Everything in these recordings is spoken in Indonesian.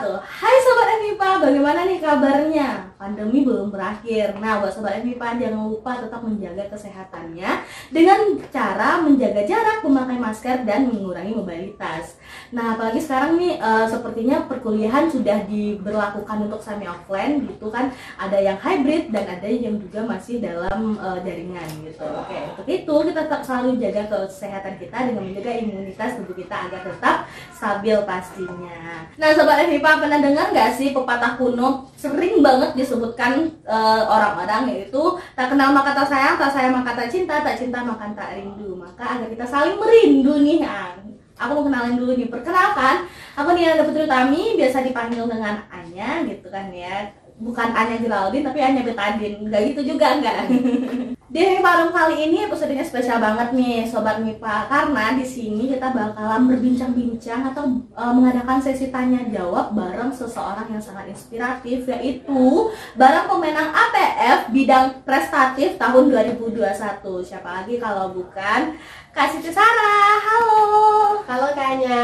tuh. Hai Sobat FMIPA, bagaimana nih kabarnya? Pandemi belum berakhir. Nah, buat Sobat FMIPA jangan lupa tetap menjaga kesehatannya dengan cara menjaga jarak, memakai masker, dan mengurangi mobilitas. Nah, apalagi sekarang nih sepertinya perkuliahan sudah diberlakukan untuk semi offline gitu kan. Ada yang hybrid dan ada yang juga masih dalam jaringan gitu. Oke, untuk itu kita tetap selalu jaga kesehatan kita dengan menjaga imunitas tubuh kita agar tetap stabil pastinya. Nah, Sobat FMIPA, pernah dengar nggak sih pepatah kuno sering banget disebutkan orang-orang, yaitu tak kenal maka tak sayang maka tak cinta maka tak rindu. Maka agar kita saling merindu nih, aku mau kenalin dulu nih. Perkenalkan, aku Niana Putri Utami, biasa dipanggil dengan Anya gitu kan ya. Bukan Anya Geraldine tapi Anya Betadine, nggak gitu juga enggak. Di FMIPA kali ini episodenya spesial banget nih Sobat MIPA, karena di sini kita bakalan berbincang-bincang atau mengadakan sesi tanya jawab bareng seseorang yang sangat inspiratif, yaitu bareng pemenang APF bidang prestatif tahun 2021. Siapa lagi kalau bukan Kak Siti Sarah. Halo. Halo Kak Anya.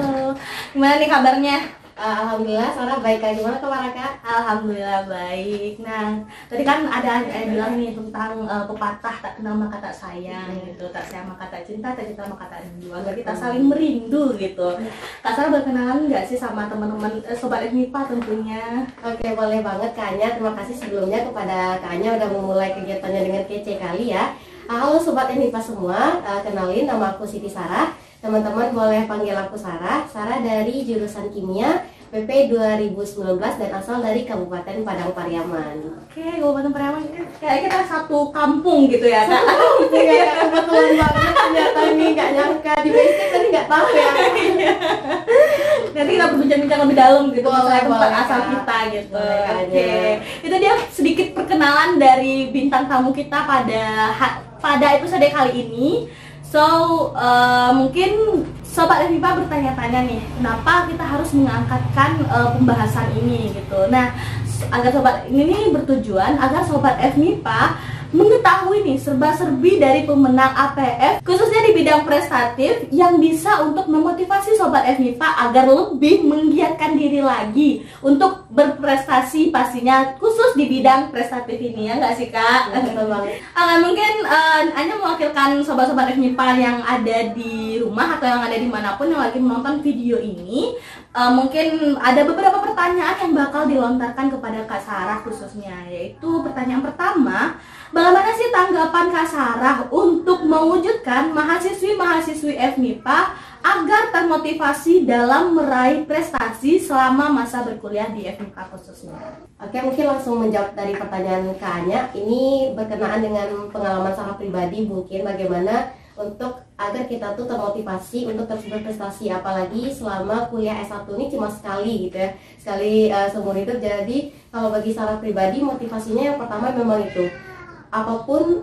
Halo. Gimana nih kabarnya? Alhamdulillah, Sarah baik. Kak, gimana kabar Kak? Alhamdulillah baik. Nah, tadi kan ada yang bilang nih tentang pepatah tak kenal maka tak sayang gitu, tak sayang maka tak cinta maka tak rindu, agar kita saling merindu gitu. Kak Sarah berkenalan nggak sih sama teman-teman Sobat FMIPA tentunya? Oke, boleh banget Kak Anya. Terima kasih sebelumnya kepada Kak Anya udah memulai kegiatannya dengan kece kali ya. Halo Sobat FMIPA semua, kenalin nama aku Siti Sarah. Teman-teman boleh panggil aku Sarah. Sarah dari jurusan Kimia PP 2019 dan asal dari Kabupaten Padang Pariaman. Oke, Kabupaten Pariaman kayak kita satu kampung gitu ya Kak. Kebetulan banget ternyata ini, nggak nyangka di basic tadi nggak tahu ya. Nanti kita berbincang-bincang lebih dalam gitu, Boleh, tempat boleh, asal Kak. kita gitu. Boleh, Oke, itu dia sedikit perkenalan dari bintang tamu kita pada episode kali ini. So, mungkin Sobat FMIPA bertanya-tanya nih, kenapa kita harus mengangkatkan pembahasan ini gitu. Nah, agar Sobat ini bertujuan agar Sobat FMIPA mengetahui nih serba-serbi dari pemenang APF khususnya di bidang prestatif yang bisa untuk memotivasi Sobat FMIPA agar lebih menggiatkan diri lagi untuk berprestasi pastinya khusus di bidang prestatif ini, ya nggak sih Kak? Betul banget. Mungkin Anya mewakilkan Sobat-Sobat FMIPA yang ada di rumah atau yang ada dimanapun yang lagi menonton video ini. Mungkin ada beberapa pertanyaan yang bakal dilontarkan kepada Kak Sarah khususnya, yaitu pertanyaan pertama, bagaimana sih tanggapan Kak Sarah untuk mewujudkan mahasiswi-mahasiswi FMIPA agar termotivasi dalam meraih prestasi selama masa berkuliah di FMIPA khususnya? Oke, mungkin langsung menjawab dari pertanyaan Kak Anya. Ini berkenaan dengan pengalaman Sarah pribadi, mungkin bagaimana untuk agar kita tuh termotivasi untuk terus berprestasi, apalagi selama kuliah S1 ini cuma sekali gitu ya, sekali seumur hidup. Jadi kalau bagi Sarah pribadi, motivasinya yang pertama memang itu, apapun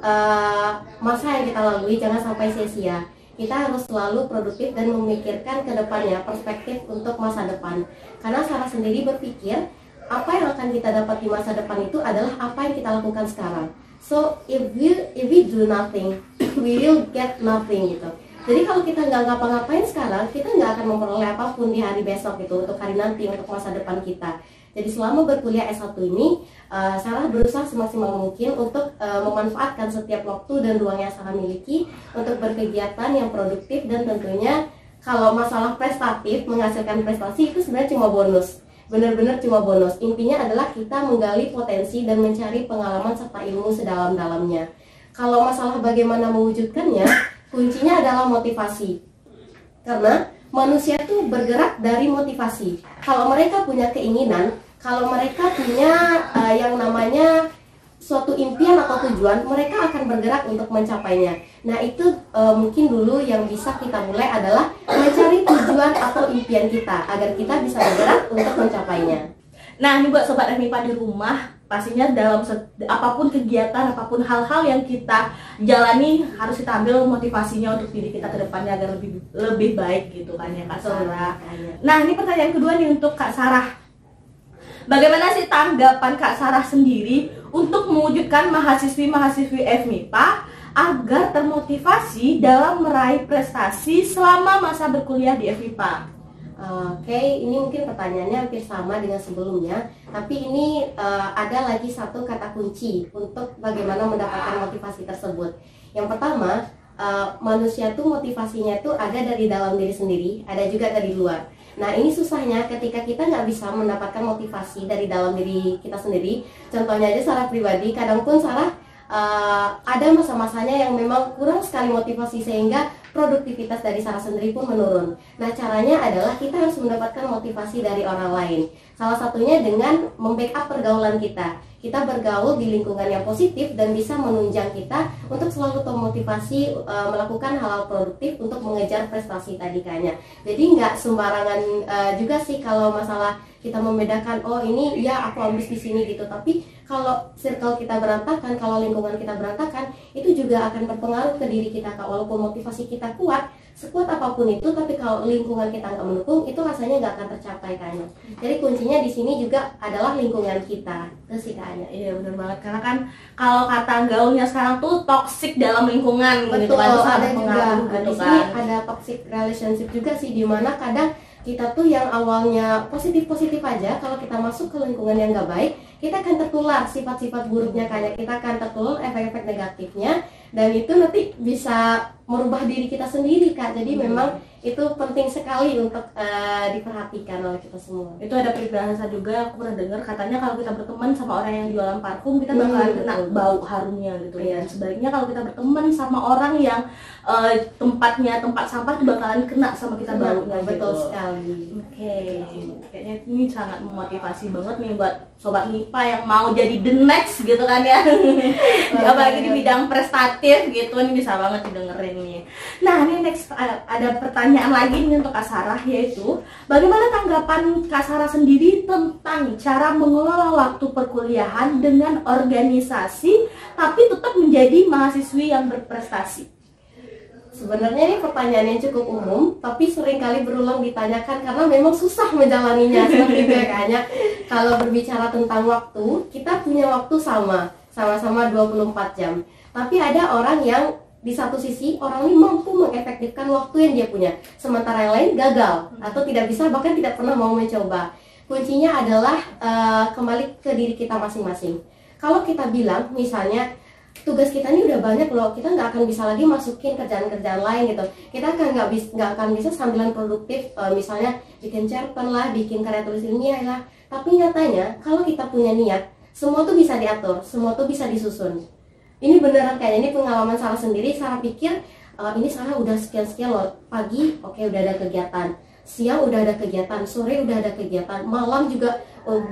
masa yang kita lalui jangan sampai sia-sia. Kita harus selalu produktif dan memikirkan ke depannya, perspektif untuk masa depan. Karena Sarah sendiri berpikir apa yang akan kita dapat di masa depan itu adalah apa yang kita lakukan sekarang. So if we do nothing, we will get nothing gitu. Jadi kalau kita nggak ngapa-ngapain sekarang, kita nggak akan memperoleh apapun di hari besok gitu, untuk hari nanti, untuk masa depan kita. Jadi selama berkuliah S1 ini, Sarah berusaha semaksimal mungkin untuk memanfaatkan setiap waktu dan ruang yang Sarah miliki untuk berkegiatan yang produktif, dan tentunya kalau masalah prestatif, menghasilkan prestasi itu sebenarnya cuma bonus. Benar-benar cuma bonus. Intinya adalah kita menggali potensi dan mencari pengalaman serta ilmu sedalam-dalamnya. Kalau masalah bagaimana mewujudkannya, kuncinya adalah motivasi. Karena manusia tuh bergerak dari motivasi. Kalau mereka punya keinginan, kalau mereka punya yang namanya suatu impian atau tujuan, mereka akan bergerak untuk mencapainya. Nah itu mungkin dulu yang bisa kita mulai adalah mencari tujuan atau impian kita agar kita bisa bergerak untuk mencapainya. Nah, ini buat Sobat FMIPA di rumah, pastinya dalam apapun kegiatan, apapun hal-hal yang kita jalani, harus kita ambil motivasinya untuk diri kita ke depannya agar lebih baik gitu kan ya Kak Sarah. Nah, ini pertanyaan kedua nih untuk Kak Sarah. Bagaimana sih tanggapan Kak Sarah sendiri untuk mewujudkan mahasiswi-mahasiswi FMIPA agar termotivasi dalam meraih prestasi selama masa berkuliah di FMIPA? Oke, ini mungkin pertanyaannya hampir sama dengan sebelumnya, tapi ini ada lagi satu kata kunci untuk bagaimana mendapatkan motivasi tersebut. Yang pertama, manusia tuh motivasinya tuh ada dari dalam diri sendiri, ada juga dari luar. Nah, ini susahnya ketika kita nggak bisa mendapatkan motivasi dari dalam diri kita sendiri. Contohnya aja Sarah pribadi, kadang pun Sarah ada masa-masanya yang memang kurang sekali motivasi sehingga produktivitas dari Sarah sendiri pun menurun. Nah, caranya adalah kita harus mendapatkan motivasi dari orang lain. Salah satunya dengan membackup pergaulan kita. Kita bergaul di lingkungan yang positif dan bisa menunjang kita untuk selalu termotivasi melakukan hal-hal produktif untuk mengejar prestasi tadi kayaknya. Jadi nggak sembarangan juga sih kalau masalah kita membedakan, oh ini ya aku ambis di sini gitu. Tapi kalau circle kita berantakan, kalau lingkungan kita berantakan, itu juga akan berpengaruh ke diri kita. Walaupun motivasi kita kuat, sekuat apapun itu, tapi kalau lingkungan kita nggak mendukung, itu rasanya nggak akan tercapai kayaknya. Jadi kuncinya di sini juga adalah lingkungan kita, itu sih kayaknya. Iya benar banget, karena kan kalau kata gaulnya sekarang tuh toxic dalam lingkungan. Betul, gitu kan, ada juga. gitu Di sini kan. ada toxic relationship juga sih, dimana kadang kita tuh yang awalnya positif-positif aja, kalau kita masuk ke lingkungan yang nggak baik, kita akan tertular sifat-sifat buruknya, kayak kita akan tertular efek-efek negatifnya, dan itu nanti bisa merubah diri kita sendiri, Kak. Jadi memang itu penting sekali untuk diperhatikan oleh kita semua. Itu ada peribahasa juga, aku pernah dengar, katanya kalau kita berteman sama orang yang jualan parfum, kita bakalan kena bau harumnya gitu. Iya. Dan sebaliknya kalau kita berteman sama orang yang tempatnya tempat sampah, itu bakalan kena sama kita baunya. Betul gitu. sekali. Oke, kayaknya ini sangat memotivasi banget nih buat Sobat MIPA yang mau jadi the next gitu kan ya. Apalagi di bidang prestatif gitu, ini bisa banget didengerin nih. Nah, ini next ada pertanyaan lagi nih untuk Kak Sarah, yaitu bagaimana tanggapan Kak Sarah sendiri tentang cara mengelola waktu perkuliahan dengan organisasi tapi tetap menjadi mahasiswi yang berprestasi? Sebenarnya ini pertanyaan yang cukup umum, tapi seringkali berulang ditanyakan karena memang susah menjalaninya. Seperti itu ya kayaknya. Kalau berbicara tentang waktu, kita punya waktu sama-sama 24 jam. Tapi ada orang yang di satu sisi orang ini mampu mengefektifkan waktu yang dia punya, sementara yang lain gagal atau tidak bisa, bahkan tidak pernah mau mencoba. Kuncinya adalah kembali ke diri kita masing-masing. Kalau kita bilang misalnya tugas kita ini udah banyak loh, kita nggak akan bisa lagi masukin kerjaan-kerjaan lain gitu. Kita nggak akan bisa sambilan produktif, misalnya bikin cerpen lah, bikin karya tulis ilmiah lah. Tapi nyatanya kalau kita punya niat, semua tuh bisa diatur, semua tuh bisa disusun. Ini beneran kayaknya, ini pengalaman Sarah sendiri. Sarah pikir ini Sarah udah sekian loh, pagi oke, udah ada kegiatan, siang udah ada kegiatan, sore udah ada kegiatan, malam juga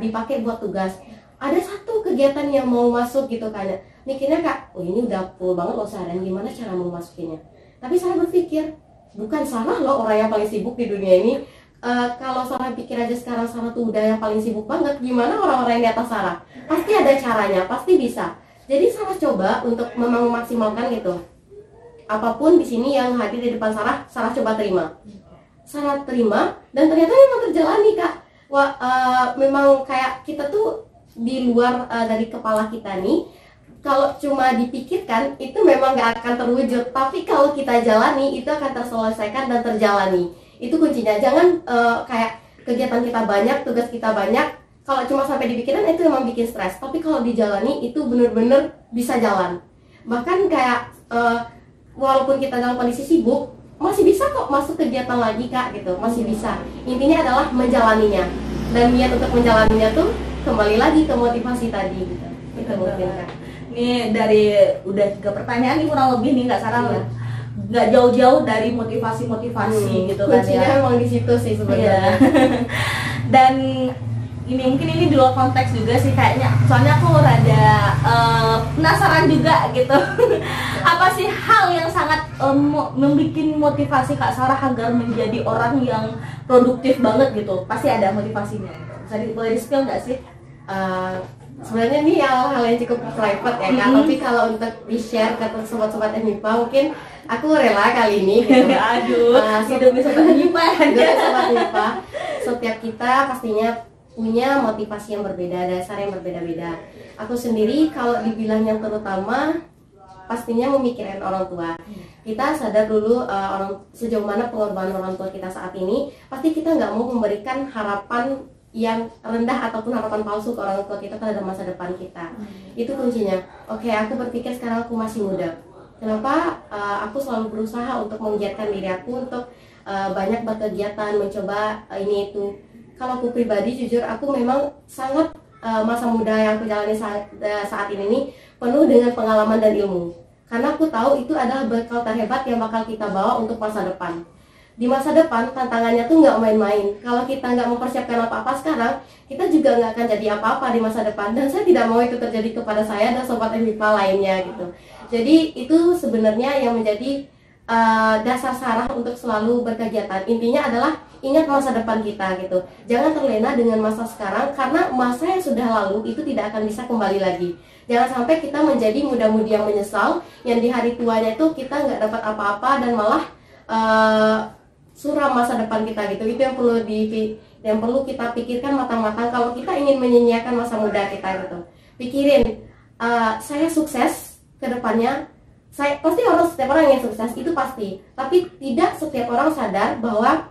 dipakai buat tugas. Ada satu kegiatan yang mau masuk gitu kayaknya, mikirnya Kak, oh ini udah full banget loh seharian, gimana cara mau masukinnya? Tapi Sarah berpikir, bukan Sarah loh orang yang paling sibuk di dunia ini. Kalau Sarah pikir aja sekarang Sarah tuh udah yang paling sibuk banget, gimana orang-orang yang di atas Sarah? Pasti ada caranya, pasti bisa. Jadi Sarah coba untuk memang memaksimalkan gitu. Apapun di sini yang hadir di depan Sarah, Sarah coba terima. Sarah terima dan ternyata memang terjalani, Kak. Wah, memang kayak kita tuh di luar dari kepala kita nih. Kalau cuma dipikirkan itu memang gak akan terwujud. Tapi kalau kita jalani itu akan terselesaikan dan terjalani. Itu kuncinya. Jangan kayak kegiatan kita banyak, tugas kita banyak, kalau cuma sampai dipikiran itu memang bikin stres. Tapi kalau dijalani itu bener-bener bisa jalan. Bahkan kayak walaupun kita dalam kondisi sibuk, masih bisa kok masuk kegiatan lagi, Kak, gitu. Masih bisa. Intinya adalah menjalaninya. Dan niat untuk menjalaninya tuh kembali lagi ke motivasi tadi gitu. Itu mungkin, Kak. Ini dari udah 3 pertanyaan nih kurang lebih nih Kak Sarah. Iya. Nggak jauh-jauh dari motivasi gitu kan kuncinya ya. emang di situ sih sebenarnya. Dan ini mungkin ini di luar konteks juga sih kayaknya, soalnya aku rada penasaran juga gitu. Apa sih hal yang sangat membuat motivasi Kak Sarah agar menjadi orang yang produktif banget gitu? Pasti ada motivasinya gitu. Boleh di-spill nggak sih? Sebenarnya ini hal yang cukup private ya Kak, tapi kalau untuk di-share ke sobat-sobat MIPA mungkin aku rela kali ini gitu. Aduh, demi sobat MIPA ya. Sobat MIPA, setiap kita pastinya punya motivasi yang berbeda, dasar yang berbeda-beda. Aku sendiri kalau dibilang yang terutama pastinya memikirkan orang tua. Kita sadar dulu sejauh mana pengorbanan orang tua kita saat ini. Pasti kita nggak mau memberikan harapan yang rendah ataupun harapan palsu ke orang tua kita terhadap masa depan kita. Itu kuncinya. Oke, aku berpikir sekarang aku masih muda. Kenapa aku selalu berusaha untuk menggiatkan diri aku untuk banyak berkegiatan, mencoba ini itu. Kalau aku pribadi jujur aku memang sangat masa muda yang aku jalani saat ini nih penuh dengan pengalaman dan ilmu. Karena aku tahu itu adalah bekal terhebat yang bakal kita bawa untuk masa depan. Di masa depan tantangannya tuh nggak main-main. Kalau kita nggak mempersiapkan apa-apa sekarang, kita juga nggak akan jadi apa-apa di masa depan. Dan saya tidak mau itu terjadi kepada saya dan sobat MIPA lainnya gitu. Jadi itu sebenarnya yang menjadi dasar Sarah untuk selalu berkegiatan. Intinya adalah ingat masa depan kita gitu. Jangan terlena dengan masa sekarang karena masa yang sudah lalu itu tidak akan bisa kembali lagi. Jangan sampai kita menjadi muda-mudi yang menyesal, yang di hari tuanya itu kita nggak dapat apa-apa dan malah suram masa depan kita gitu. Itu yang perlu kita pikirkan matang-matang kalau kita ingin menyanyiakan masa muda kita gitu. Pikirin, saya sukses ke depannya. Pasti setiap orang yang sukses itu pasti. Tapi tidak setiap orang sadar bahwa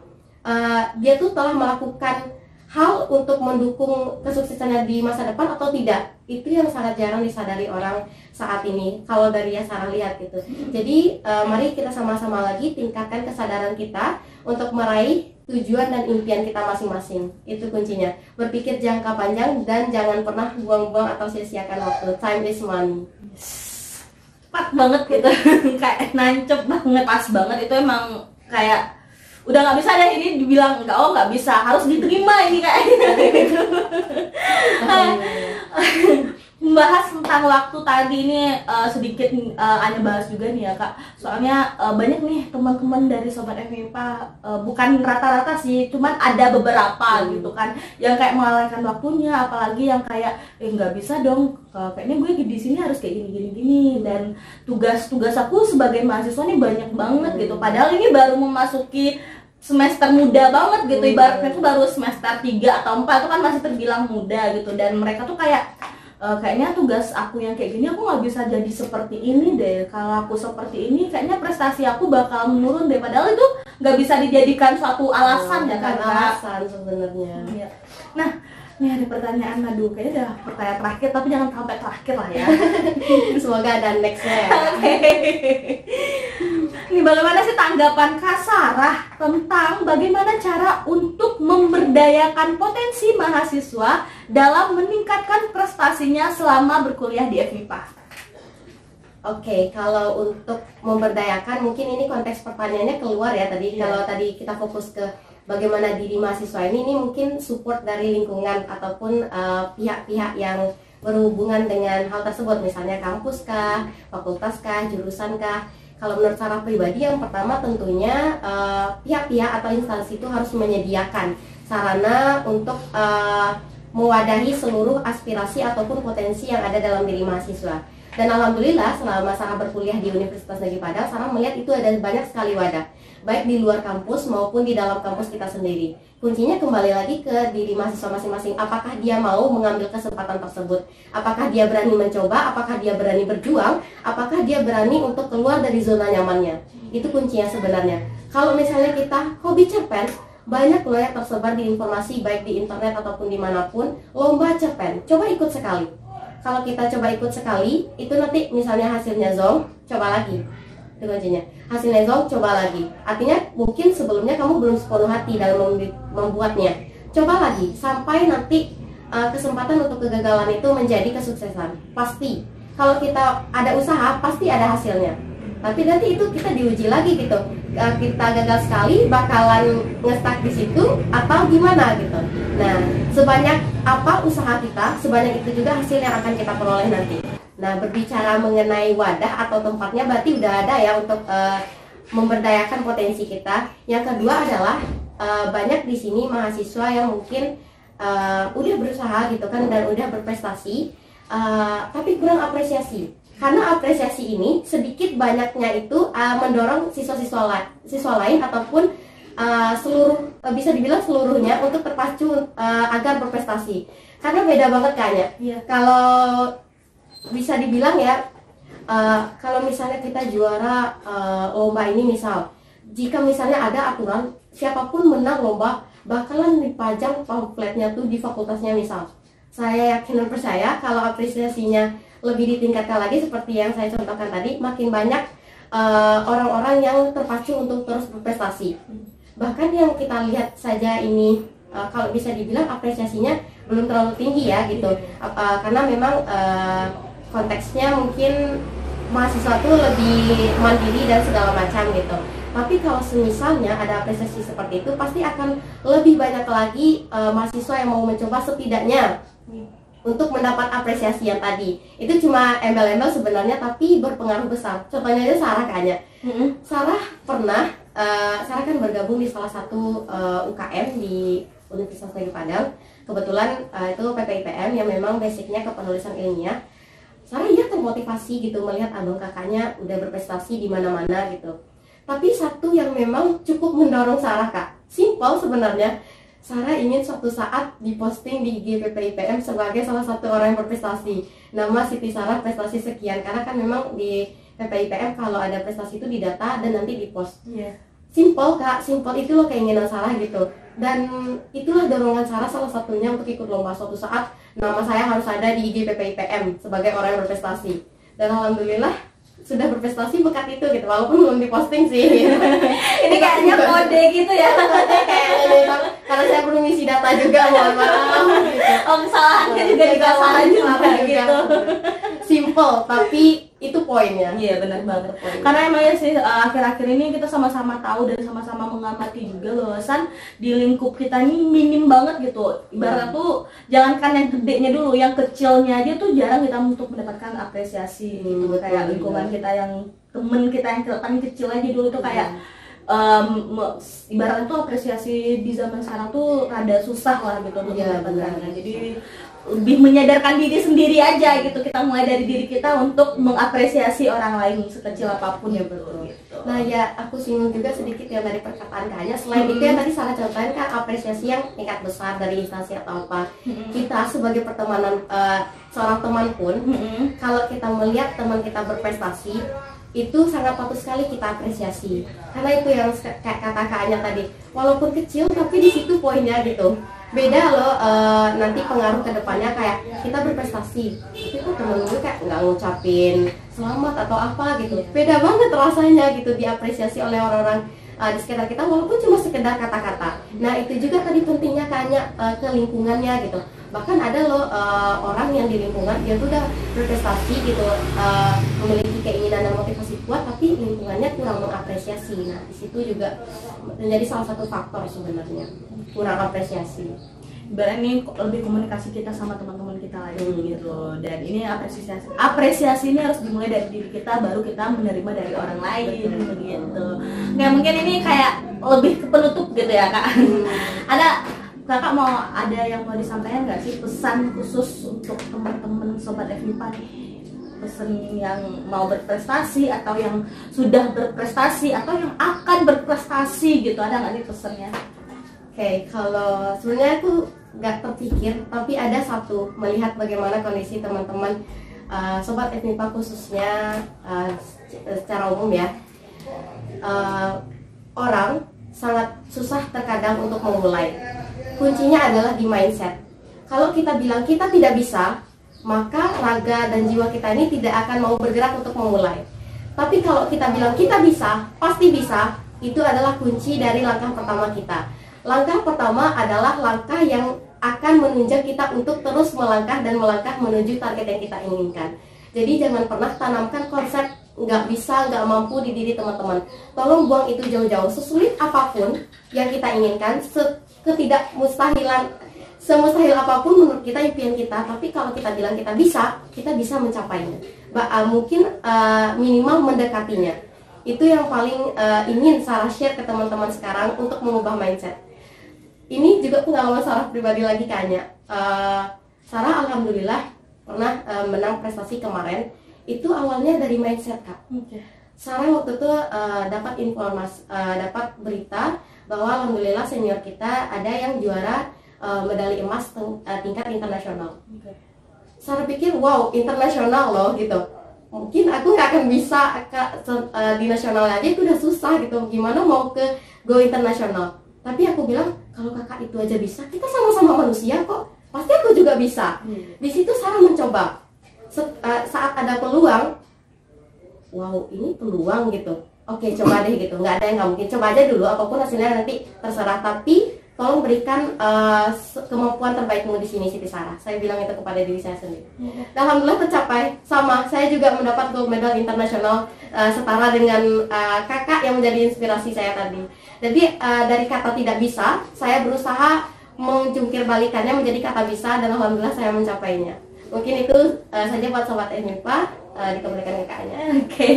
dia tuh telah melakukan hal untuk mendukung kesuksesannya di masa depan atau tidak. Itu yang sangat jarang disadari orang saat ini kalau dari yang Sarah lihat gitu. Jadi mari kita sama-sama lagi tingkatkan kesadaran kita untuk meraih tujuan dan impian kita masing-masing. Itu kuncinya. Berpikir jangka panjang dan jangan pernah buang-buang atau sia-siakan waktu. Time is money. Pas banget gitu. Kayak nancep banget, pas banget. Itu emang kayak udah nggak bisa deh ini dibilang nggak bisa, harus diterima ini kayak gitu. Membahas tentang waktu tadi ini sedikit Anya bahas juga nih ya Kak, soalnya banyak nih teman-teman dari Sobat FMIPA, bukan rata-rata sih, cuman ada beberapa gitu kan yang kayak melalaikan waktunya, apalagi yang kayak nggak bisa dong, kayaknya gue di sini harus kayak gini dan tugas aku sebagai mahasiswa nih banyak banget gitu, padahal ini baru memasuki semester muda banget gitu, ibaratnya tuh baru semester 3 atau 4 itu kan masih terbilang muda gitu, dan mereka tuh kayak kayaknya tugas aku yang kayak gini aku nggak bisa jadi seperti ini deh, kalau aku seperti ini kayaknya prestasi aku bakal menurun deh, padahal itu nggak bisa dijadikan suatu alasan ya kan, alasan sebenarnya. Ya. Nah, ini ada pertanyaan, aduh kayaknya udah pertanyaan terakhir, tapi jangan sampai terakhir lah ya. Semoga ada nextnya ya. Ini bagaimana sih tanggapan Kak Sarah tentang bagaimana cara untuk memberdayakan potensi mahasiswa dalam meningkatkan prestasinya selama berkuliah di FMIPA? Oke, kalau untuk memberdayakan mungkin ini konteks pertanyaannya keluar ya tadi. Kalau tadi kita fokus ke bagaimana diri mahasiswa ini mungkin support dari lingkungan ataupun pihak-pihak yang berhubungan dengan hal tersebut, misalnya kampus kah, fakultas kah, jurusan kah. Kalau menurut Sarah pribadi, yang pertama tentunya pihak-pihak atau instansi itu harus menyediakan sarana untuk mewadahi seluruh aspirasi ataupun potensi yang ada dalam diri mahasiswa. Dan alhamdulillah selama Sarah berkuliah di Universitas Negeri Padang, Sarah melihat itu ada banyak sekali wadah, baik di luar kampus maupun di dalam kampus kita sendiri. Kuncinya kembali lagi ke diri mahasiswa masing-masing. Apakah dia mau mengambil kesempatan tersebut? Apakah dia berani mencoba? Apakah dia berani berjuang? Apakah dia berani untuk keluar dari zona nyamannya? Itu kuncinya sebenarnya. Kalau misalnya kita hobi cerpen, banyak loh yang tersebar di informasi baik di internet ataupun dimanapun, lomba cerpen. Coba ikut sekali. Kalau kita coba ikut sekali, itu nanti misalnya hasilnya zonk, coba lagi. Itu kuncinya. Hasilnya zonk, coba lagi. Artinya mungkin sebelumnya kamu belum sepenuh hati dalam membuatnya. Coba lagi sampai nanti kesempatan untuk kegagalan itu menjadi kesuksesan. Pasti. Kalau kita ada usaha, pasti ada hasilnya. Tapi nanti itu kita diuji lagi gitu. Kita gagal sekali, bakalan ngestak di situ atau gimana gitu. Nah, sebanyak apa usaha kita, sebanyak itu juga hasil yang akan kita peroleh nanti. Nah, berbicara mengenai wadah atau tempatnya berarti udah ada ya untuk memberdayakan potensi kita. Yang kedua adalah banyak di sini mahasiswa yang mungkin udah berusaha gitu kan dan udah berprestasi, tapi kurang apresiasi. Karena apresiasi ini sedikit banyaknya itu mendorong siswa lain ataupun bisa dibilang seluruhnya untuk terpacu agar berprestasi. Karena beda banget kayaknya. Kalau bisa dibilang ya, kalau misalnya kita juara lomba ini misal, jika misalnya ada aturan siapapun menang lomba bakalan dipajang pamfletnya tuh di fakultasnya misal. Saya yakin dan percaya kalau apresiasinya lebih ditingkatkan lagi seperti yang saya contohkan tadi, makin banyak orang-orang yang terpacu untuk terus berprestasi. Bahkan yang kita lihat saja ini kalau bisa dibilang apresiasinya belum terlalu tinggi ya gitu, karena memang konteksnya mungkin mahasiswa tuh lebih mandiri dan segala macam gitu. Tapi kalau semisalnya ada apresiasi seperti itu, pasti akan lebih banyak lagi mahasiswa yang mau mencoba setidaknya untuk mendapat apresiasi yang tadi. Itu cuma embel-embel sebenarnya, tapi berpengaruh besar. Contohnya aja Sarah kayaknya. Sarah pernah, Sarah kan bergabung di salah satu UKM di Universitas Negeri Padang. Kebetulan itu PPIPM yang memang basicnya kepenulisan ilmiah. Sarah ya termotivasi gitu melihat abang kakaknya udah berprestasi di mana-mana gitu. Tapi satu yang memang cukup mendorong Sarah Kak, simpel sebenarnya. Sarah ingin suatu saat diposting di IG PPIPM sebagai salah satu orang yang berprestasi. Nama Siti Sarah prestasi sekian, karena kan memang di PPIPM kalau ada prestasi itu didata dan nanti dipost. Simple Kak, simple itu loh keinginan Sarah gitu. Dan itulah dorongan Sarah salah satunya untuk ikut lomba. Suatu saat nama saya harus ada di IG PPIPM sebagai orang yang berprestasi. Dan alhamdulillah sudah berprestasi berkat itu gitu, walaupun belum diposting sih gitu. Ini kayaknya kode gitu ya. Kode kayaknya memang karena saya belum ngisi data juga, mohon maaf gitu. Oh, kesalahannya juga di bawah juga gitu. Simple tapi itu poinnya. Iya, benar banget. Karena emang ya sih akhir-akhir ini kita sama-sama tahu dan sama-sama mengamati juga lulusan di lingkup kita ini minim banget gitu. Ibaratnya tuh jangankan yang gedenya dulu, yang kecilnya aja tuh jarang kita untuk mendapatkan apresiasi gitu. Kayak lingkungan kita yang temen kita yang paling kecil aja dulu tuh kayak ibaratnya tuh apresiasi di zaman sekarang tuh rada susah lah gitu untuk mendapatkannya. Jadi lebih menyadarkan diri sendiri aja gitu, kita mulai dari diri kita untuk mengapresiasi orang lain sekecil apapun ya, betul gitu. Nah ya, aku singgung juga sedikit yang dari perkataan Kak Anya. Selain itu yang tadi Sarah contohin kan apresiasi yang tingkat besar dari instansi atau apa, kita sebagai pertemanan seorang teman pun, kalau kita melihat teman kita berprestasi, itu sangat patut sekali kita apresiasi. Karena itu yang kayak kata Kak Anya tadi, walaupun kecil tapi di situ poinnya gitu. Beda loh nanti pengaruh ke depannya, kayak kita berprestasi tapi kok temen gue kayak nggak ngucapin selamat atau apa gitu. Beda banget rasanya gitu diapresiasi oleh orang-orang di sekitar kita walaupun cuma sekedar kata-kata. Nah itu juga tadi pentingnya kayaknya ke lingkungannya gitu. Bahkan ada loh orang yang di lingkungan dia tuh udah berprestasi gitu, memiliki keinginan dan motivasi kuat, tapi lingkungannya kurang mengapresiasi. Nah di situ juga menjadi salah satu faktor sebenarnya, kurang apresiasi. Ibaratnya ini lebih komunikasi kita sama teman-teman kita lagi gitu. Dan ini apresiasi ini harus dimulai dari diri kita, baru kita menerima dari orang lain begitu. Nggak mungkin ini kayak lebih ke penutup gitu ya Kak. Kakak mau ada yang mau disampaikan nggak sih, pesan khusus untuk teman-teman sobat FMIPA nih? Pesan yang mau berprestasi atau yang sudah berprestasi atau yang akan berprestasi gitu, ada nggak nih pesannya? Oke, kalau sebenarnya aku nggak terpikir, tapi ada satu, melihat bagaimana kondisi teman-teman sobat FMIPA khususnya secara umum ya, orang sangat susah terkadang untuk memulai. Kuncinya adalah di mindset. Kalau kita bilang kita tidak bisa, maka raga dan jiwa kita ini tidak akan mau bergerak untuk memulai. Tapi kalau kita bilang kita bisa, pasti bisa, itu adalah kunci dari langkah pertama kita. Langkah pertama adalah langkah yang akan menunjang kita untuk terus melangkah dan melangkah menuju target yang kita inginkan. Jadi jangan pernah tanamkan konsep nggak bisa, nggak mampu di diri teman-teman. Tolong buang itu jauh-jauh. Sesulit apapun yang kita inginkan, ketidakmustahilan, semustahil apapun menurut kita impian kita, tapi kalau kita bilang kita bisa mencapainya. Mungkin minimal mendekatinya. Itu yang paling ingin Sarah share ke teman-teman sekarang untuk mengubah mindset. Ini juga pengalaman Sarah pribadi lagi kayaknya. Sarah alhamdulillah pernah menang prestasi kemarin. Itu awalnya dari mindset Kak. Sarah waktu itu dapat informasi, dapat berita bahwa alhamdulillah senior kita ada yang juara medali emas tingkat internasional. Sarah pikir wow, internasional loh gitu. mungkin aku nggak akan bisa di nasional aja itu udah susah gitu, gimana mau ke go internasional. Tapi aku bilang kalau kakak itu aja bisa, kita sama-sama manusia kok, pasti aku juga bisa. Di situ Sarah mencoba. Saat ada peluang, wow ini peluang gitu, oke coba deh gitu, nggak ada yang nggak mungkin, coba aja dulu, apapun hasilnya nanti terserah, tapi tolong berikan kemampuan terbaikmu di sini Siti Sarah. Saya bilang itu kepada diri saya sendiri. Dan alhamdulillah tercapai. Sama, saya juga mendapat gold medal internasional setara dengan kakak yang menjadi inspirasi saya tadi. Jadi dari kata tidak bisa, saya berusaha menjungkir balikannya menjadi kata bisa, dan alhamdulillah saya mencapainya. Mungkin itu saja buat sobat FMIPA, dikembalikan ke kakaknya. Oke,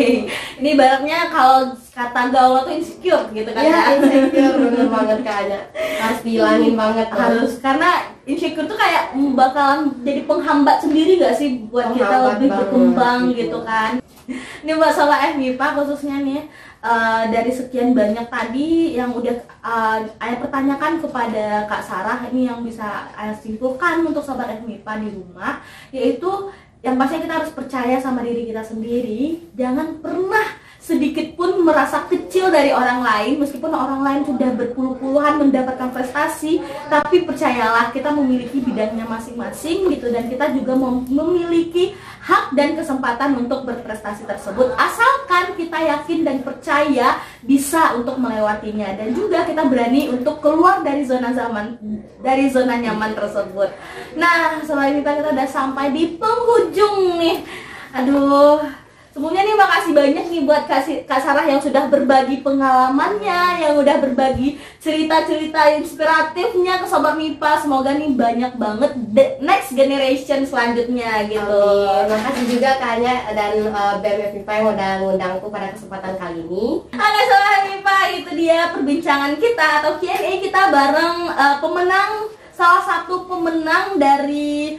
ini ibaratnya kalau kata gaul tuh insecure gitu kan? Ya, insecure bener banget kakaknya. Harus dihilangin banget. Harus, karena insecure tuh kayak bakalan jadi penghambat sendiri gak sih buat kita lebih berkembang gitu kan? Ini buat sobat FMIPA khususnya nih, dari sekian banyak tadi yang udah Ayah pertanyakan kepada Kak Sarah, ini yang bisa Ayah simpulkan untuk sobat FMIPA di rumah, yaitu yang pastinya kita harus percaya sama diri kita sendiri. Jangan pernah sedikit pun merasa kecil dari orang lain, meskipun orang lain sudah berpuluh-puluhan mendapatkan prestasi, tapi percayalah kita memiliki bidangnya masing-masing gitu, dan kita juga memiliki hak dan kesempatan untuk berprestasi tersebut, asalkan kita yakin dan percaya bisa untuk melewatinya, dan juga kita berani untuk keluar dari zona nyaman tersebut. Nah, selain kita udah sampai di penghujung nih. Aduh, sebelumnya nih makasih banyak nih buat Kak Sarah yang sudah berbagi pengalamannya, yang udah berbagi cerita-cerita inspiratifnya ke Sobat MIPA. Semoga nih banyak banget the next generation selanjutnya gitu. Makasih juga Kaknya dan BMF MIPA yang udah ngundangku pada kesempatan kali ini. Oke Sobat MIPA, itu dia perbincangan kita atau Q&A kita bareng salah satu pemenang dari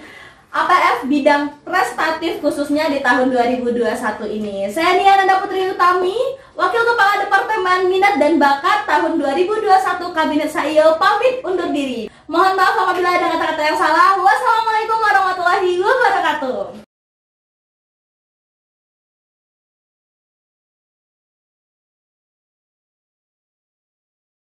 APF bidang prestatif khususnya di tahun 2021 ini. Saya Nia Nanda Putri Utami, Wakil Kepala Departemen Minat dan Bakat tahun 2021 Kabinet Saio, pamit undur diri. Mohon maaf apabila ada kata-kata yang salah. Wassalamualaikum